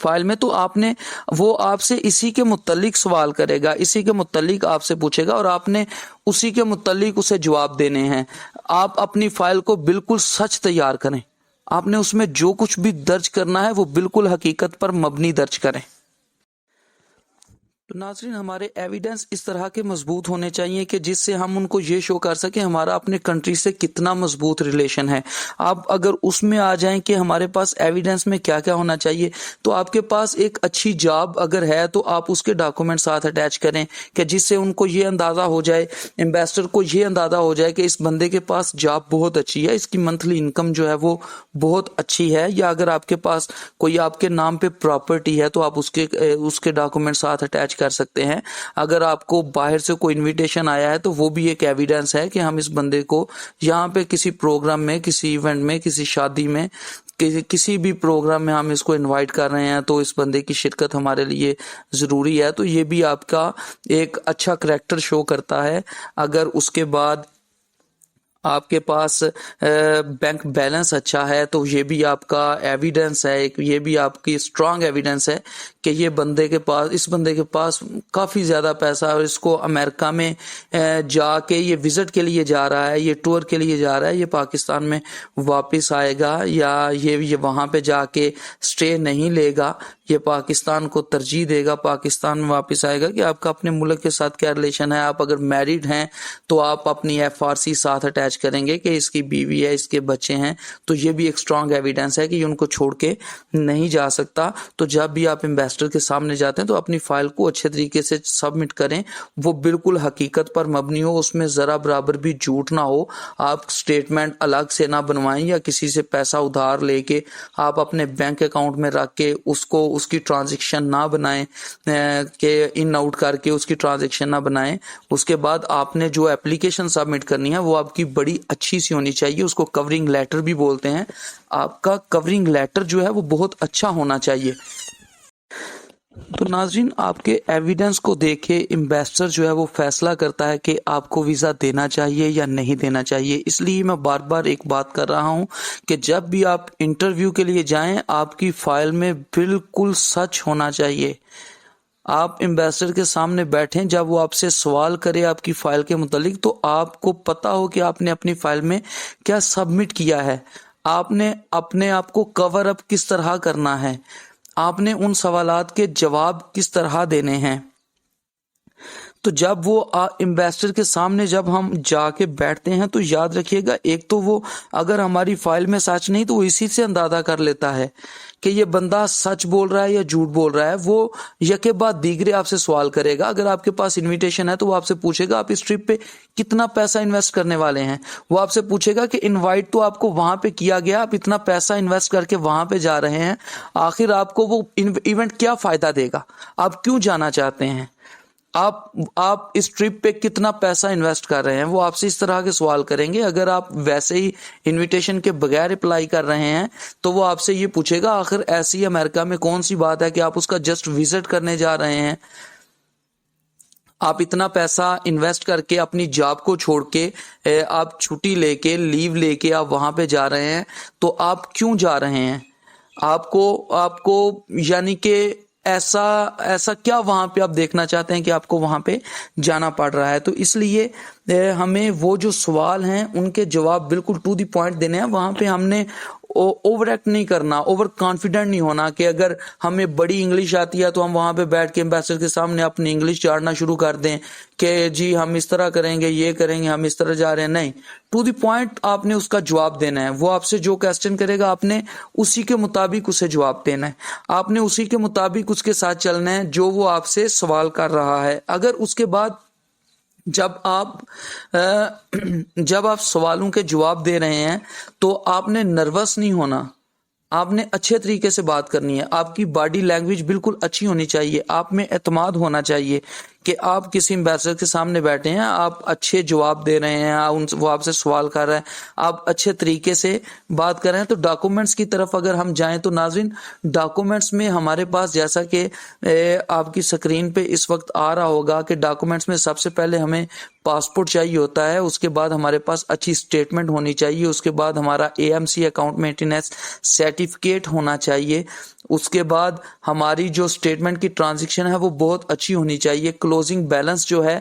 File میں، تو وہ آپ سے اسی کے متعلق سوال کرے گا، اسی کے متعلق آپ سے پوچھے گا اور آپ نے اسی کے متعلق اسے جواب دینے ہیں۔ آپ اپنی فائل کو بالکل سچ تیار کریں، آپ نے اس میں جو کچھ بھی درج کرنا ہے وہ بالکل حقیقت پر مبنی درج کریں۔ تو ناظرین، ہمارے ایویڈنس اس طرح کے مضبوط ہونے چاہیے کہ جس سے ہم ان کو یہ شو کر سکیں ہمارا اپنے کنٹری سے کتنا مضبوط ریلیشن ہے۔ آپ اگر اس میں آ جائیں کہ ہمارے پاس ایویڈنس میں کیا کیا ہونا چاہیے، تو آپ کے پاس ایک اچھی جاب اگر ہے تو آپ اس کے ڈاکومنٹ ساتھ اٹیچ کریں کہ جس سے ان کو یہ اندازہ ہو جائے، انویسٹر کو یہ اندازہ ہو جائے کہ اس بندے کے پاس جاب بہت اچھی ہے، اس کی منتھلی انکم جو ہے وہ بہت اچھی ہے۔ یا اگر آپ کے پاس کوئی آپ کے نام پہ پراپرٹی ہے تو آپ اس کے ڈاکومنٹ ساتھ اٹیچ کر سکتے ہیں۔ اگر آپ کو باہر سے کوئی انویٹیشن آیا ہے تو وہ بھی ایک ایویڈنس ہے کہ ہم اس بندے کو یہاں پہ کسی پروگرام میں، کسی ایونٹ میں، کسی شادی میں، کسی بھی پروگرام میں ہم اس کو انوائٹ کر رہے ہیں تو اس بندے کی شرکت ہمارے لیے ضروری ہے۔ تو یہ بھی آپ کا ایک اچھا کریکٹر شو کرتا ہے۔ اگر اس کے بعد آپ کے پاس بینک بیلنس اچھا ہے تو یہ بھی آپ کا ایویڈنس ہے، یہ بھی آپ کی اسٹرانگ ایویڈنس ہے کہ اس بندے کے پاس کافی زیادہ پیسہ ہے اور اس کو امریکہ میں جا کے یہ وزٹ کے لیے جا رہا ہے، یہ ٹور کے لیے جا رہا ہے، یہ پاکستان میں واپس آئے گا یا یہ وہاں پہ جا کے سٹے نہیں لے گا، یہ پاکستان کو ترجیح دے گا، پاکستان میں واپس آئے گا۔ کہ آپ کا اپنے ملک کے ساتھ کیا ریلیشن ہے۔ آپ اگر میریڈ ہیں تو آپ اپنی FRC ساتھ اٹیچ کریں گے کہ اس کی بیوی ہے، اس کے بچے ہیں، تو یہ بھی ایک اسٹرانگ ایویڈنس ہے کہ یہ ان کو چھوڑ کے نہیں جا سکتا۔ تو جب بھی آپ انویسٹر کے سامنے جاتے ہیں تو اپنی فائل کو اچھے طریقے سے سبمٹ کریں، وہ بالکل حقیقت پر مبنی ہو، اس میں ذرا برابر بھی جھوٹ نہ ہو۔ آپ سٹیٹمنٹ الگ سے نہ بنوائیں یا کسی سے پیسہ ادھار لے کے آپ اپنے بینک اکاؤنٹ میں رکھ کے اس کی ٹرانزیکشن نہ بنائیں، کہ ان آؤٹ کر کے اس کی ٹرانزیکشن نہ بنائیں۔ اس کے بعد آپ نے جو اپلیکیشن سبمٹ کرنی ہے وہ آپ کی بڑی اچھی سی ہونی چاہیے، اس کو کورنگ لیٹر بھی بولتے ہیں۔ آپ کا کورنگ لیٹر جو ہے وہ بہت اچھا ہونا چاہیے۔ تو ناظرین، آپ کے ایویڈنس کو دیکھے انویسٹر جو ہے وہ فیصلہ کرتا ہے کہ آپ کو ویزا دینا چاہیے یا نہیں دینا چاہیے۔ اس لیے میں بار بار ایک بات کر رہا ہوں کہ جب بھی آپ انٹرویو کے لیے جائیں آپ کی فائل میں بالکل سچ ہونا چاہیے۔ آپ انویسٹر کے سامنے بیٹھیں، جب وہ آپ سے سوال کرے آپ کی فائل کے متعلق تو آپ کو پتا ہو کہ آپ نے اپنی فائل میں کیا سبمٹ کیا ہے، آپ نے اپنے آپ کو کور اپ کس طرح کرنا ہے، آپ نے ان سوالات کے جواب کس طرح دینے ہیں۔ تو جب وہ انویسٹر کے سامنے جب ہم جا کے بیٹھتے ہیں تو یاد رکھیے گا، ایک تو وہ اگر ہماری فائل میں سچ نہیں تو وہ اسی سے اندازہ کر لیتا ہے کہ یہ بندہ سچ بول رہا ہے یا جھوٹ بول رہا ہے۔ وہ یکے بعد دیگرے آپ سے سوال کرے گا۔ اگر آپ کے پاس انویٹیشن ہے تو وہ آپ سے پوچھے گا آپ اس ٹرپ پہ کتنا پیسہ انویسٹ کرنے والے ہیں۔ وہ آپ سے پوچھے گا کہ انوائٹ تو آپ کو وہاں پہ کیا گیا، آپ اتنا پیسہ انویسٹ کر کے وہاں پہ جا رہے ہیں، آخر آپ کو وہ ایونٹ کیا فائدہ دے گا، آپ کیوں جانا چاہتے ہیں، آپ اس ٹرپ پہ کتنا پیسہ انویسٹ کر رہے ہیں۔ وہ آپ سے اس طرح کے سوال کریں گے۔ اگر آپ ویسے ہی انویٹیشن کے بغیر اپلائی کر رہے ہیں تو وہ آپ سے یہ پوچھے گا آخر ایسی امریکہ میں کون سی بات ہے کہ آپ اس کا جسٹ وزٹ کرنے جا رہے ہیں، آپ اتنا پیسہ انویسٹ کر کے اپنی جاب کو چھوڑ کے آپ چھٹی لے کے لیو لے کے آپ وہاں پہ جا رہے ہیں، تو آپ کیوں جا رہے ہیں، آپ کو یعنی کہ ایسا کیا وہاں پہ آپ دیکھنا چاہتے ہیں کہ آپ کو وہاں پہ جانا پڑ رہا ہے۔ تو اس لیے ہمیں وہ جو سوال ہیں ان کے جواب بالکل ٹو دی پوائنٹ دینے ہیں۔ وہاں پہ ہم نے اوور ایکٹ نہیں کرنا، اوور کانفیڈنٹ نہیں ہونا کہ اگر ہمیں بڑی انگلش آتی ہے تو ہم وہاں پہ بیٹھ کے امبیسڈر کے سامنے اپنی انگلش جھاڑنا شروع کر دیں کہ جی ہم اس طرح کریں گے، یہ کریں گے، ہم اس طرح جا رہے ہیں۔ نہیں، ٹو دی پوائنٹ آپ نے اس کا جواب دینا ہے۔ وہ آپ سے جو کوسچن کرے گا آپ نے اسی کے مطابق اسے جواب دینا ہے، آپ نے اسی کے مطابق اس کے ساتھ چلنا ہے جو وہ آپ سے سوال کر رہا ہے۔ اگر اس کے بعد جب آپ سوالوں کے جواب دے رہے ہیں تو آپ نے نروس نہیں ہونا، آپ نے اچھے طریقے سے بات کرنی ہے، آپ کی باڈی لینگویج بالکل اچھی ہونی چاہیے، آپ میں اعتماد ہونا چاہیے کہ آپ کسی انویسٹر کے سامنے بیٹھے ہیں, آپ اچھے جواب دے رہے ہیں, وہ آپ سے سوال کر رہے ہیں, آپ اچھے طریقے سے بات کر رہے ہیں, تو ڈاکومنٹس کی طرف اگر ہم جائیں تو ناظرین ڈاکومنٹس میں ہمارے پاس, جیسا کہ آپ کی سکرین پہ اس وقت آ رہا ہوگا کہ ڈاکومنٹس میں سب سے پہلے ہمیں پاسپورٹ چاہیے ہوتا ہے, اس کے بعد ہمارے پاس اچھی اسٹیٹمنٹ ہونی چاہیے, اس کے بعد ہمارا AMC اکاؤنٹ مینٹیننس سرٹیفکیٹ ہونا چاہیے, اس کے بعد ہماری جو اسٹیٹمنٹ کی ٹرانزیکشن ہے وہ بہت اچھی ہونی چاہیے, کلوزنگ بیلنس جو ہے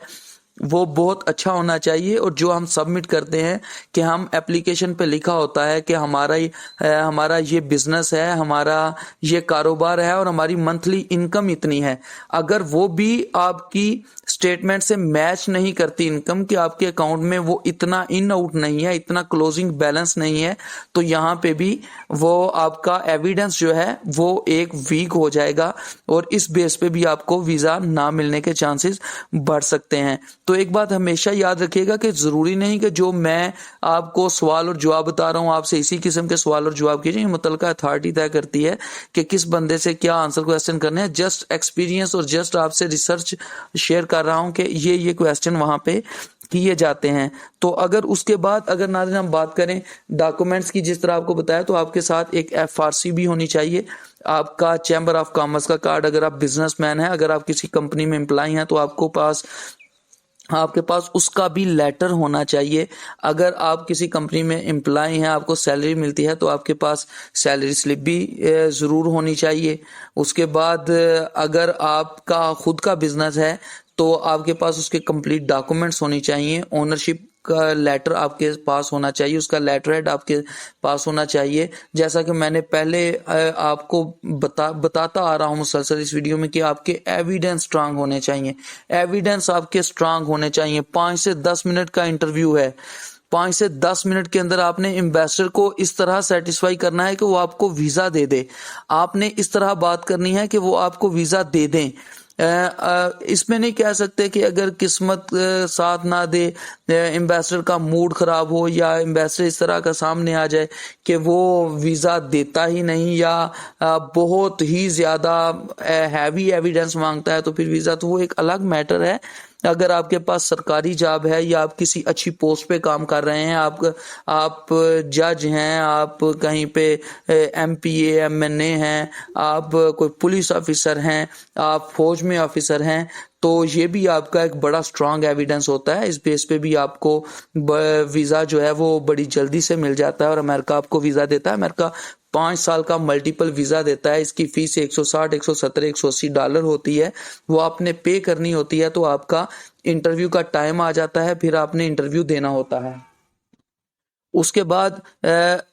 وہ بہت اچھا ہونا چاہیے, اور جو ہم سبمٹ کرتے ہیں کہ ہم اپلیکیشن پہ لکھا ہوتا ہے کہ ہمارا یہ بزنس ہے, ہمارا یہ کاروبار ہے اور ہماری منتھلی انکم اتنی ہے, اگر وہ بھی آپ کی اسٹیٹمنٹ سے میچ نہیں کرتی انکم کہ آپ کے اکاؤنٹ میں وہ اتنا ان آؤٹ نہیں ہے, اتنا کلوزنگ بیلنس نہیں ہے, تو یہاں پہ بھی وہ آپ کا ایویڈنس جو ہے وہ ایک ویک ہو جائے گا, اور اس بیس پہ بھی آپ کو ویزا نہ ملنے کے چانسز بڑھ سکتے ہیں. تو ایک بات ہمیشہ یاد رکھیے گا کہ ضروری نہیں کہ جو میں آپ کو سوال اور جواب بتا رہا ہوں آپ سے اسی قسم کے سوال اور جواب کیجیے, متعلقہ اتھارٹی طے کرتی ہے کہ کس بندے سے کیا آنسر کویسچن کرنے ہیں. جسٹ ایکسپیرینس اور جسٹ آپ سے ریسرچ شیئر کر رہا ہوں کہ یہ کویسچن وہاں پہ کیے جاتے ہیں. تو اگر اس کے بعد اگر ناظرین ہم بات کریں ڈاکومنٹس کی, جس طرح آپ کو بتایا, تو آپ کے ساتھ ایک FRC بھی ہونی چاہیے, آپ کا چیمبر آف کامرس کا کارڈ, اگر آپ بزنس مین ہیں, اگر آپ کسی کمپنی میں امپلائی ہیں تو آپ کے پاس اس کا بھی لیٹر ہونا چاہیے. اگر آپ کسی کمپنی میں امپلائی ہیں, آپ کو سیلری ملتی ہے, تو آپ کے پاس سیلری سلپ بھی ضرور ہونی چاہیے. اس کے بعد اگر آپ کا خود کا بزنس ہے تو آپ کے پاس اس کے کمپلیٹ ڈاکومنٹس ہونی چاہیے, اونرشپ کا لیٹر آپ کے پاس ہونا چاہیے, اس کا لیٹر ہیڈ آپ کے پاس ہونا چاہیے. جیسا کہ میں نے پہلے آپ کو بتاتا آ رہا ہوں مسلسل اس ویڈیو میں کہ آپ کے ایویڈنس سٹرانگ ہونے چاہیے, ایویڈنس آپ کے سٹرانگ ہونے چاہیے. 5 سے 10 منٹ کا انٹرویو ہے, 5 سے 10 منٹ کے اندر آپ نے انویسٹر کو اس طرح سیٹسفائی کرنا ہے کہ وہ آپ کو ویزا دے دے, آپ نے اس طرح بات کرنی ہے کہ وہ آپ کو ویزا دے دیں. اس میں نہیں کہہ سکتے کہ اگر قسمت ساتھ نہ دے, انویسٹر کا موڈ خراب ہو, یا انویسٹر اس طرح کا سامنے آ جائے کہ وہ ویزا دیتا ہی نہیں, یا بہت ہی زیادہ ہیوی ایویڈنس مانگتا ہے, تو پھر ویزا تو وہ ایک الگ میٹر ہے. اگر آپ کے پاس سرکاری جاب ہے یا آپ کسی اچھی پوسٹ پہ کام کر رہے ہیں, آپ جج ہیں, آپ کہیں پہ MPA MNA ہیں, آپ کوئی پولیس آفیسر ہیں, آپ فوج میں آفیسر ہیں, تو یہ بھی آپ کا ایک بڑا سٹرانگ ایویڈنس ہوتا ہے. اس بیس پہ بھی آپ کو ویزا جو ہے وہ بڑی جلدی سے مل جاتا ہے, اور امریکہ آپ کو ویزا دیتا ہے. امریکہ 5 سال کا ملٹیپل ویزا دیتا ہے, اس کی فیس $160 $170 $180 ہوتی ہے, وہ آپ نے پے کرنی ہوتی ہے. تو آپ کا انٹرویو کا ٹائم آ جاتا ہے, پھر آپ نے انٹرویو دینا ہوتا ہے. اس کے بعد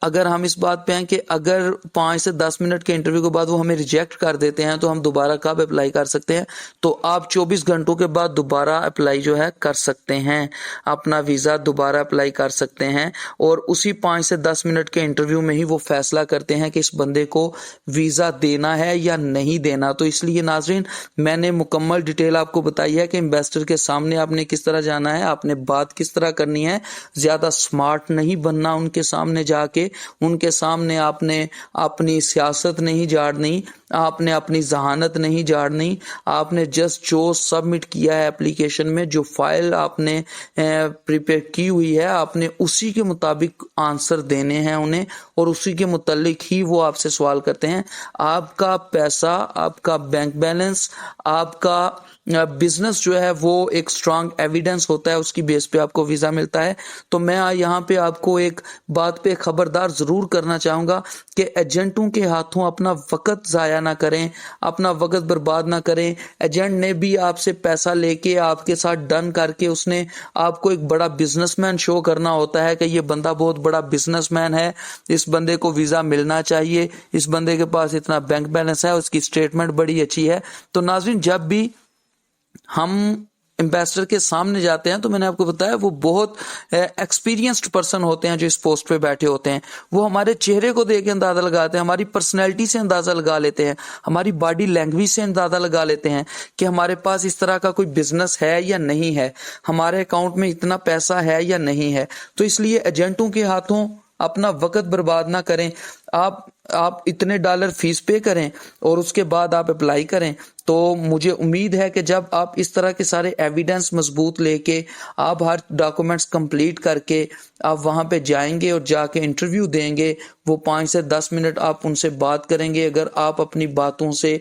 اگر ہم اس بات پہ ہیں کہ اگر 5 سے 10 منٹ کے انٹرویو کے بعد وہ ہمیں ریجیکٹ کر دیتے ہیں تو ہم دوبارہ کب اپلائی کر سکتے ہیں, تو آپ 24 گھنٹوں کے بعد دوبارہ اپلائی جو ہے کر سکتے ہیں, اپنا ویزا دوبارہ اپلائی کر سکتے ہیں, اور اسی 5 سے 10 منٹ کے انٹرویو میں ہی وہ فیصلہ کرتے ہیں کہ اس بندے کو ویزا دینا ہے یا نہیں دینا. تو اس لیے ناظرین میں نے مکمل ڈیٹیل آپ کو بتائی ہے کہ انویسٹر کے سامنے آپ نے کس طرح جانا ہے, آپ نے بات کس طرح کرنی ہے. زیادہ سمارٹ نہیں بننا ان کے سامنے جا کے, ان کے سامنے آپ نے اپنی سیاست نہیں جھاڑنی, آپ نے اپنی ذہانت نہیں جھاڑنی, آپ نے جسٹ جو سبمٹ کیا ہے اپلیکیشن میں, جو فائل آپ نے پریپیئر کی ہوئی ہے, آپ نے اسی کے مطابق آنسر دینے ہیں انہیں, اور اسی کے متعلق ہی وہ آپ سے سوال کرتے ہیں. آپ کا پیسہ, آپ کا بینک بیلنس, آپ کا بزنس جو ہے وہ ایک سٹرانگ ایویڈنس ہوتا ہے, اس کی بیس پہ آپ کو ویزا ملتا ہے. تو میں یہاں پہ آپ کو ایک بات پہ خبردار ضرور کرنا چاہوں گا کہ ایجنٹوں کے ہاتھوں اپنا وقت ضائع نہ کریں, اپنا وقت برباد نہ کریں. ایجنٹ نے بھی آپ سے پیسہ لے کے آپ کے ساتھ ڈن کر کے اس نے آپ کو ایک بڑا بزنس مین شو کرنا ہوتا ہے کہ یہ بندہ بہت بڑا بزنس مین ہے, اس بندے کو ویزا ملنا چاہیے, اس بندے کے پاس اتنا بینک بیلنس ہے, اس کی اسٹیٹمنٹ بڑی اچھی ہے. تو ناظرین جب بھی ہم امبیسڈر کے سامنے جاتے ہیں تو میں نے آپ کو بتایا وہ بہت ایکسپیرینسڈ پرسن ہوتے ہیں جو اس پوسٹ پہ بیٹھے ہوتے ہیں. وہ ہمارے چہرے کو دیکھ کے اندازہ لگاتے ہیں, ہماری پرسنالٹی سے اندازہ لگا لیتے ہیں, ہماری باڈی لینگویج سے اندازہ لگا لیتے ہیں کہ ہمارے پاس اس طرح کا کوئی بزنس ہے یا نہیں ہے, ہمارے اکاؤنٹ میں اتنا پیسہ ہے یا نہیں ہے. تو اس لیے ایجنٹوں کے ہاتھوں اپنا وقت برباد نہ کریں. آپ آپ اتنے ڈالر فیس پے کریں اور اس کے بعد آپ اپلائی کریں، تو مجھے امید ہے کہ جب آپ اس طرح کے سارے ایویڈنس مضبوط لے کے آپ ہر ڈاکومنٹس کمپلیٹ کر کے آپ وہاں پہ جائیں گے اور جا کے انٹرویو دیں گے، وہ 5 سے 10 منٹ آپ ان سے بات کریں گے، اگر آپ اپنی باتوں سے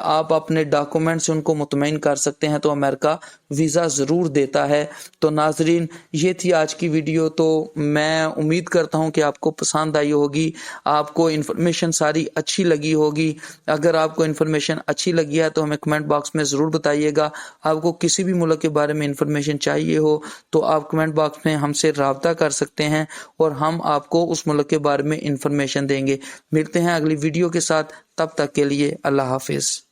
آپ اپنے ڈاکومنٹ سے ان کو مطمئن کر سکتے ہیں تو امریکہ ویزا ضرور دیتا ہے۔ تو ناظرین، یہ تھی آج کی ویڈیو، تو میں امید کرتا ہوں کہ آپ کو پسند آئی ہوگی، آپ کو انفارمیشن ساری اچھی لگی ہوگی۔ اگر آپ کو انفارمیشن اچھی لگی ہے تو ہمیں کمنٹ باکس میں ضرور بتائیے گا۔ آپ کو کسی بھی ملک کے بارے میں انفارمیشن چاہیے ہو تو آپ کمنٹ باکس میں ہم سے رابطہ کر سکتے ہیں اور ہم آپ کو اس ملک کے بارے میں انفارمیشن دیں گے۔ ملتے ہیں اگلی ویڈیو کے ساتھ، تب تک کے لیے اللہ حافظ۔